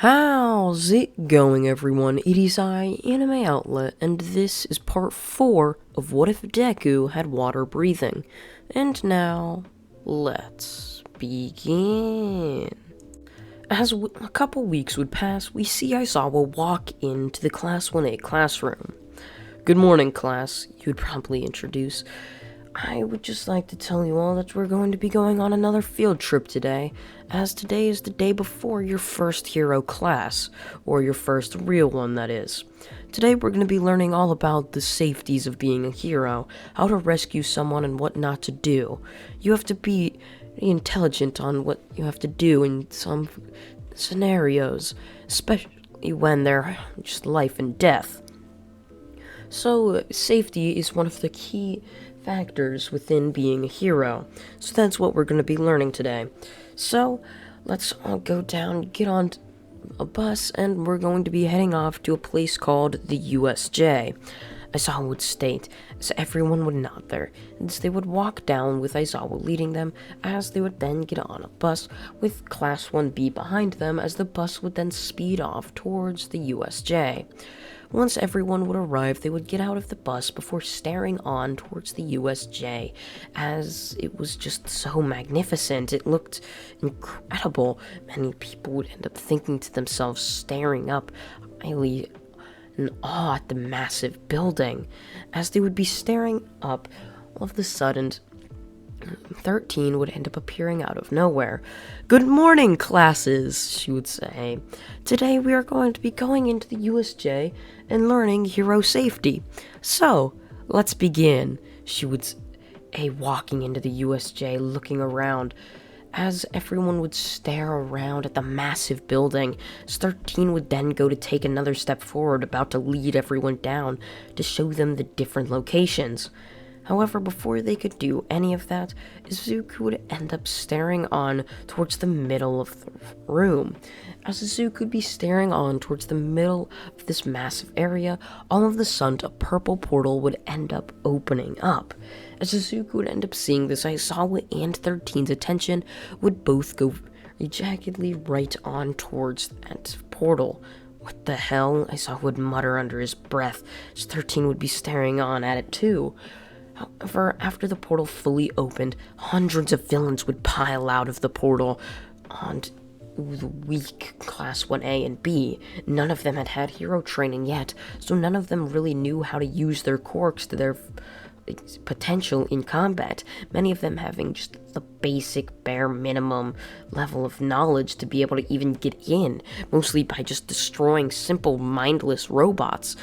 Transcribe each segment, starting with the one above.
How's it going, everyone? It is I, Anime Outlet, and this is part 4 of What If Deku Had Water Breathing. And now, let's begin. As a couple weeks would pass, we see Aizawa walk into the Class 1A classroom. "Good morning, class," you would promptly introduce. "I would just like to tell you all that we're going to be going on another field trip today, as today is the day before your first hero class, or your first real one, that is. Today we're going to be learning all about the safeties of being a hero, how to rescue someone, and what not to do. You have to be intelligent on what you have to do in some scenarios, especially when they're just life and death. So, safety is one of the key factors within being a hero. So that's what we're going to be learning today. So, let's all go down, get on a bus, and we're going to be heading off to a place called the USJ. Aizawa would state, as everyone would nod there, as they would walk down with Aizawa leading them, as they would then get on a bus with Class 1B behind them, as the bus would then speed off towards the USJ. Once everyone would arrive, they would get out of the bus before staring on towards the USJ, as it was just so magnificent. It looked incredible. Many people would end up thinking to themselves, staring up highly in awe at the massive building. As they would be staring up, all of a sudden, 13 would end up appearing out of nowhere. "Good morning, classes," she would say. "Today we are going to be going into the USJ and learning hero safety. So, let's begin," she would say, walking into the USJ, looking around. As everyone would stare around at the massive building, 13 would then go to take another step forward, about to lead everyone down to show them the different locations. However, before they could do any of that, Izuku would end up staring on towards the middle of the room. As Izuku would be staring on towards the middle of this massive area, all of a sudden a purple portal would end up opening up. As Izuku would end up seeing this, Aizawa and 13's attention would both go ejectedly right on towards that portal. "What the hell?" Aizawa would mutter under his breath, as 13 would be staring on at it too. However, after the portal fully opened, hundreds of villains would pile out of the portal onto the weak Class 1A and B. None of them had had hero training yet, so none of them really knew how to use their quirks to their potential in combat, many of them having just the basic bare minimum level of knowledge to be able to even get in, mostly by just destroying simple mindless robots.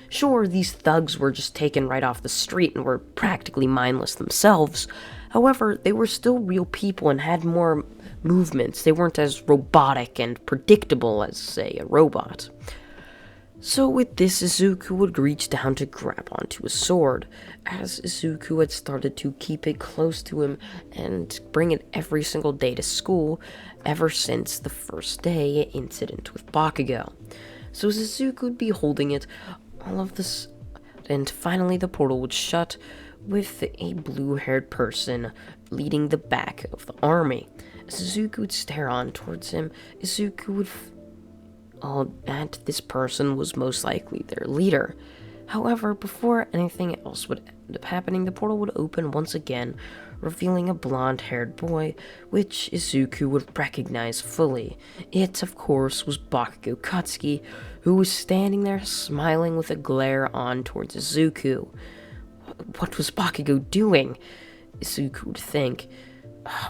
Sure, these thugs were just taken right off the street and were practically mindless themselves. However, they were still real people and had more movements. They weren't as robotic and predictable as, say, a robot. So with this, Izuku would reach down to grab onto a sword, as Izuku had started to keep it close to him and bring it every single day to school ever since the first day incident with Bakugo. So as Izuku would be holding it, all of this, and finally the portal would shut with a blue-haired person leading the back of the army. As Izuku would stare on towards him, Izuku would that this person was most likely their leader. However, before anything else would end up happening, the portal would open once again, revealing a blonde-haired boy, which Izuku would recognize fully. It, of course, was Bakugo Katsuki, who was standing there smiling with a glare on towards Izuku. What was Bakugo doing? Izuku would think.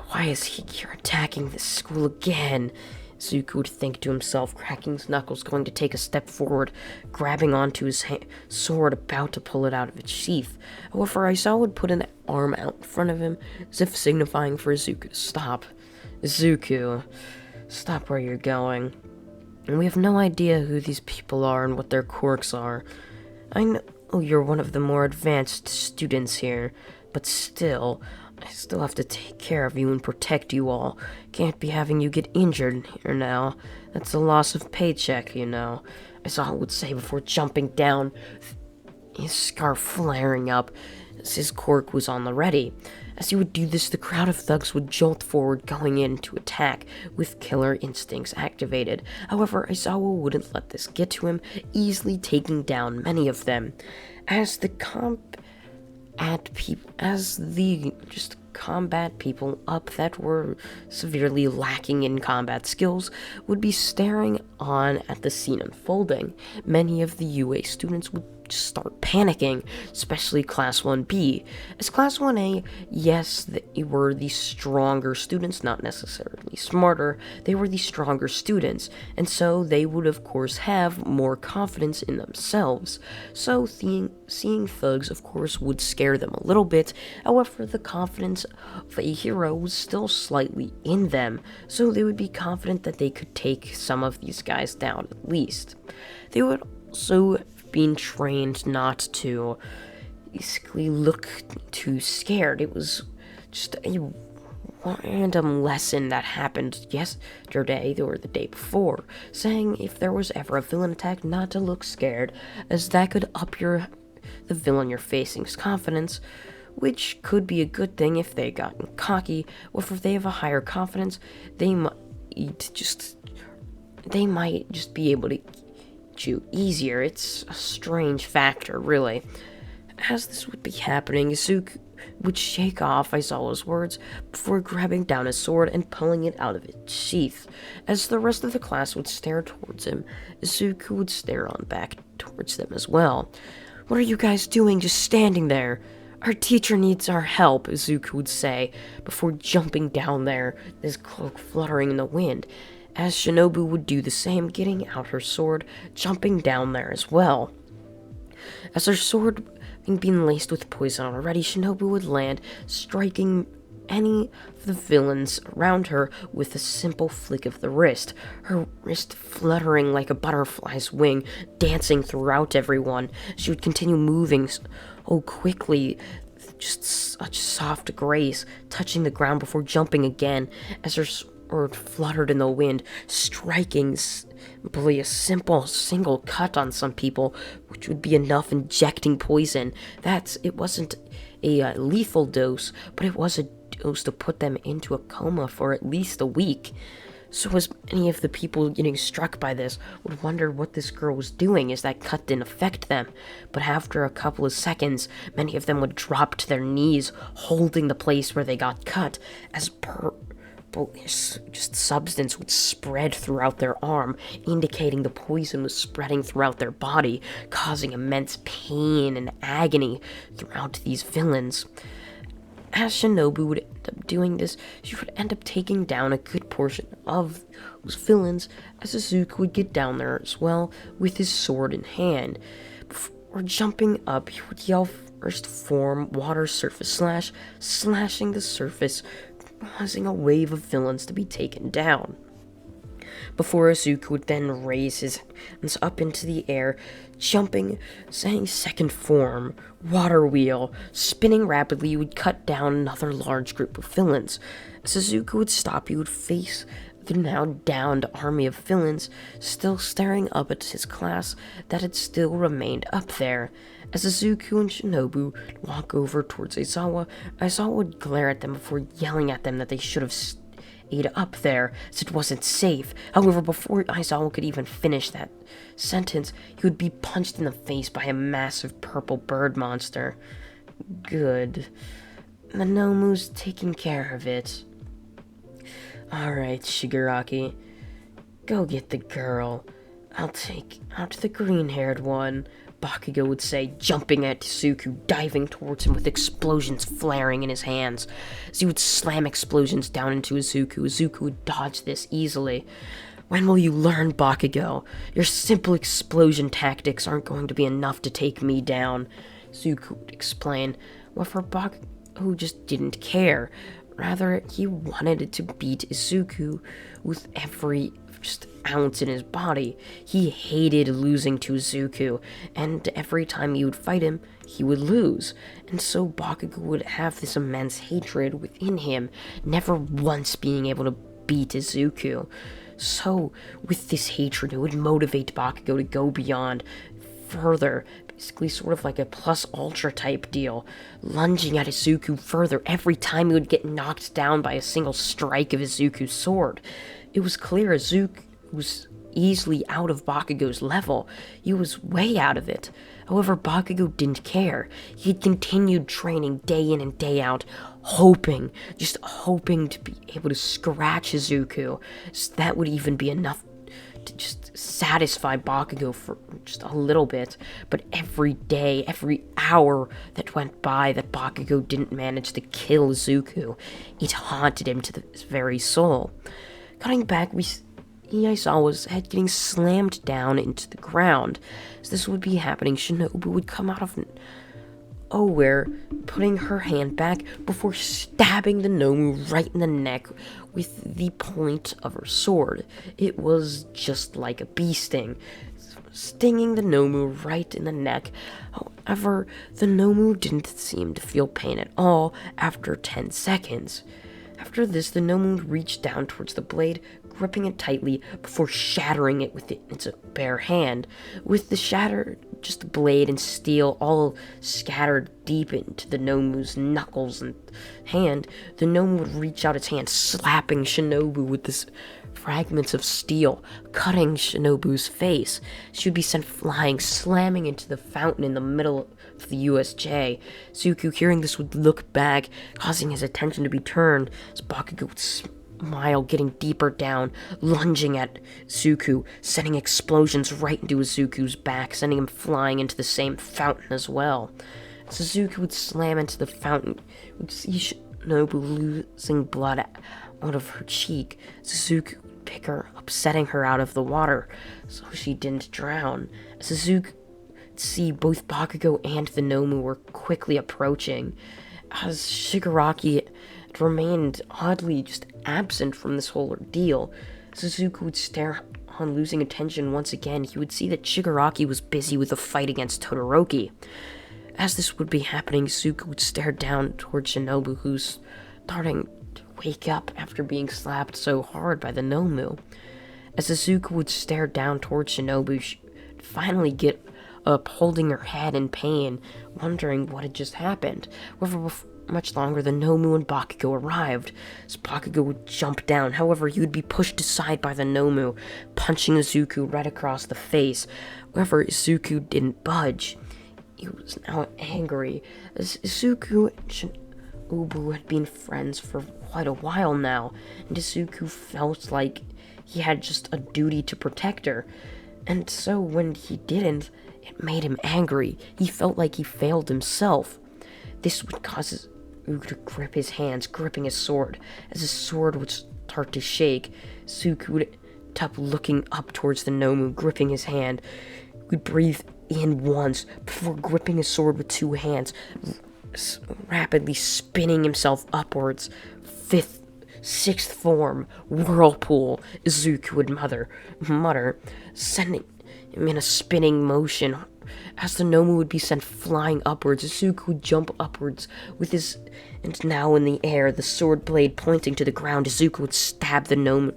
Why is he here attacking this school again? Izuku would think to himself, cracking his knuckles, going to take a step forward, grabbing onto his sword, about to pull it out of its sheath. However, Aizawa would put an arm out in front of him, as if signifying for Izuku to stop. "Izuku, stop where you're going. And we have no idea who these people are and what their quirks are. I know you're one of the more advanced students here, but still, I still have to take care of you and protect you all. Can't be having you get injured here now. That's a loss of paycheck, you know," Aizawa would say before jumping down, his scarf flaring up. as his quirk was on the ready. As he would do this, the crowd of thugs would jolt forward, going in to attack, with killer instincts activated. However, Aizawa wouldn't let this get to him, easily taking down many of them. As the combat people up that were severely lacking in combat skills would be staring on at the scene unfolding. Many of the UA students would start panicking, especially Class 1B. As Class 1A, yes, they were the stronger students, not necessarily smarter, they were the stronger students, and so they would of course have more confidence in themselves. So seeing thugs of course would scare them a little bit. However, the confidence of a hero was still slightly in them, so they would be confident that they could take some of these guys down at least. They would also being trained not to basically look too scared. It was just a random lesson that happened yesterday or the day before, saying if there was ever a villain attack, not to look scared, as that could up the villain you're facing's confidence, which could be a good thing if they gotten cocky, or if they have a higher confidence, they might just be able to you easier. It's a strange factor, really. As this would be happening, Izuku would shake off Aizawa's words before grabbing down his sword and pulling it out of its sheath. As the rest of the class would stare towards him, Izuku would stare on back towards them as well. "What are you guys doing just standing there? Our teacher needs our help," Izuku would say, before jumping down there, his cloak fluttering in the wind. As Shinobu would do the same, getting out her sword, jumping down there as well. As her sword being laced with poison already, Shinobu would land, striking any of the villains around her with a simple flick of the wrist, her wrist fluttering like a butterfly's wing, dancing throughout everyone. She would continue moving so quickly, just such soft grace, touching the ground before jumping again, as her sword fluttered in the wind, striking simply a simple single cut on some people, which would be enough, injecting poison. It wasn't a lethal dose, but it was a dose to put them into a coma for at least a week. So as many of the people getting struck by this would wonder what this girl was doing, as that cut didn't affect them. But after a couple of seconds, many of them would drop to their knees, holding the place where they got cut, as just substance would spread throughout their arm, indicating the poison was spreading throughout their body, causing immense pain and agony throughout these villains. As Shinobu would end up doing this, she would end up taking down a good portion of those villains, as Izuku would get down there as well, with his sword in hand. Before jumping up, he would yell first form water surface slash, slashing the surface, causing a wave of villains to be taken down. Before Izuku would then raise his hands up into the air, jumping, saying second form, water wheel, spinning rapidly, he would cut down another large group of villains. As Izuku would stop, he would face the now downed army of villains, still staring up at his class that had still remained up there. As Izuku and Shinobu walk over towards Aizawa, Aizawa would glare at them before yelling at them that they should have stayed up there, as it wasn't safe. However, before Aizawa could even finish that sentence, he would be punched in the face by a massive purple bird monster. Good. The Nomu's taking care of it. Alright, Shigaraki. Go get the girl. I'll take out the green-haired one, Bakugo would say, jumping at Izuku, diving towards him with explosions flaring in his hands. As he would slam explosions down into Izuku would dodge this easily. "When will you learn, Bakugo? Your simple explosion tactics aren't going to be enough to take me down," Izuku would explain. However, Bakugo just didn't care. Rather, he wanted to beat Izuku with every ounce in his body. He hated losing to Izuku, and every time he would fight him, he would lose. And so Bakugo would have this immense hatred within him, never once being able to beat Izuku. So, with this hatred, it would motivate Bakugo to go beyond further, basically sort of like a plus ultra type deal, lunging at Izuku further every time he would get knocked down by a single strike of Izuku's sword. It was clear Izuku was easily out of Bakugo's level. He was way out of it. However, Bakugo didn't care. He had continued training day in and day out, just hoping to be able to scratch Izuku, so that would even be enough to just satisfy Bakugo for just a little bit. But every day, every hour that went by that Bakugo didn't manage to kill Izuku, it haunted him to his very soul. Cutting back, I saw his head getting slammed down into the ground. As this would be happening, Shinobu would come out of nowhere, putting her hand back before stabbing the Nomu right in the neck with the point of her sword. It was just like a bee sting, stinging the Nomu right in the neck. However, the Nomu didn't seem to feel pain at all after 10 seconds. After this, the Nomu reached down towards the blade, gripping it tightly before shattering it with its bare hand. With the shattered, just the blade and steel all scattered deep into the Nomu's knuckles and hand, the Nomu would reach out its hand, slapping Shinobu with this fragments of steel, cutting Shinobu's face. She would be sent flying, slamming into the fountain in the middle of the USJ. Izuku, hearing this, would look back, causing his attention to be turned, as Bakugo would smile, getting deeper down, lunging at Izuku, sending explosions right into Izuku's back, sending him flying into the same fountain as well. As Izuku would slam into the fountain, would see Shinobu losing blood out of her cheek. Izuku would pick her up, setting her out of the water so she didn't drown. As Izuku would see, both Bakugo and the Nomu were quickly approaching. As Shigaraki had remained oddly just absent from this whole ordeal, Izuku would stare on, losing attention once again. He would see that Shigaraki was busy with the fight against Todoroki. As this would be happening, Izuku would stare down towards Shinobu, who's starting to wake up after being slapped so hard by the Nomu. As Izuku would stare down towards Shinobu, she would finally get up, holding her head in pain, wondering what had just happened. However, before much longer, the Nomu and Bakugo arrived. As Bakugo would jump down, however, he would be pushed aside by the Nomu, punching Izuku right across the face. However, Izuku didn't budge. He was now angry, as Izuku and Shinobu had been friends for quite a while now, and Izuku felt like he had just a duty to protect her. And so when he didn't, it made him angry. He felt like he failed himself. This would cause Izuku to grip his hands, gripping his sword. As his sword would start to shake, Izuku would stop looking up towards the Nomu, gripping his hand. He would breathe in once before gripping his sword with two hands, rapidly spinning himself upwards. Sixth form, whirlpool, Izuku would mutter, sending him in a spinning motion. As the Nomu would be sent flying upwards, Izuku would jump upwards with his, and now in the air, the sword blade pointing to the ground, Izuku would stab the Nomu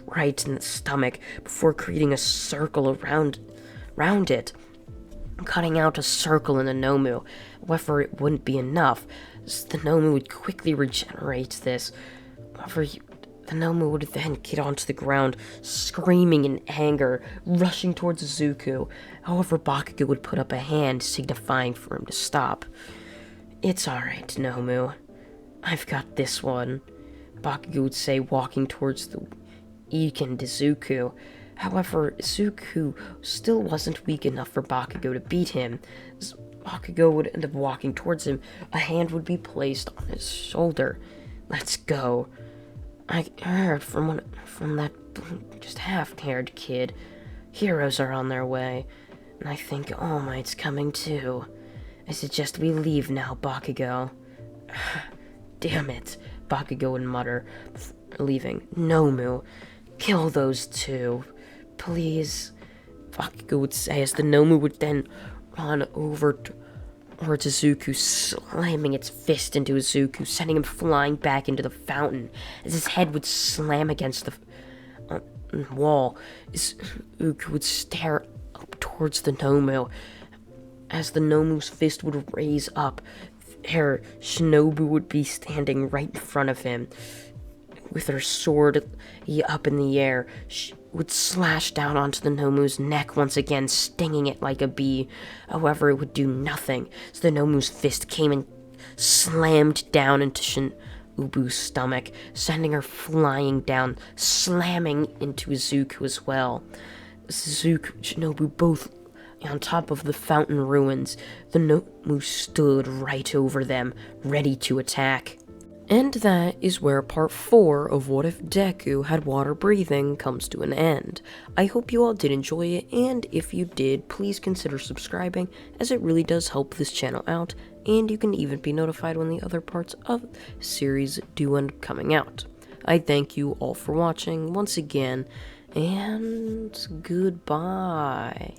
right in the stomach before creating a circle around it, cutting out a circle in the Nomu. However, it wouldn't be enough, as the Nomu would quickly regenerate this. However, the Nomu would then get onto the ground, screaming in anger, rushing towards Izuku. However, Bakugo would put up a hand, signifying for him to stop. "It's alright, Nomu. I've got this one," Bakugo would say, walking towards the weakened Izuku. However, Izuku still wasn't weak enough for Bakugo to beat him. As Bakugo would end up walking towards him, a hand would be placed on his shoulder. "Let's go. I heard from that just half-haired kid. Heroes are on their way, and I think All Might's coming too. I suggest we leave now, Bakugo." "Damn it," Bakugo would mutter, leaving. "Nomu, kill those two, please," Bakugo would say, as the Nomu would then run over towards Izuku, slamming its fist into Izuku, sending him flying back into the fountain. As his head would slam against the wall, Izuku would stare up towards the Nomu. As the Nomu's fist would raise up, her Shinobu would be standing right in front of him with her sword up in the air. She would slash down onto the Nomu's neck once again, stinging it like a bee. However, it would do nothing, so the Nomu's fist came and slammed down into Shinobu's stomach, sending her flying down, slamming into Izuku as well. Izuku and Shinobu both on top of the fountain ruins. The Nomu stood right over them, ready to attack. And that is where part 4 of What If Deku Had Water Breathing comes to an end. I hope you all did enjoy it, and if you did, please consider subscribing, as it really does help this channel out, and you can even be notified when the other parts of the series do end up coming out. I thank you all for watching once again, and goodbye.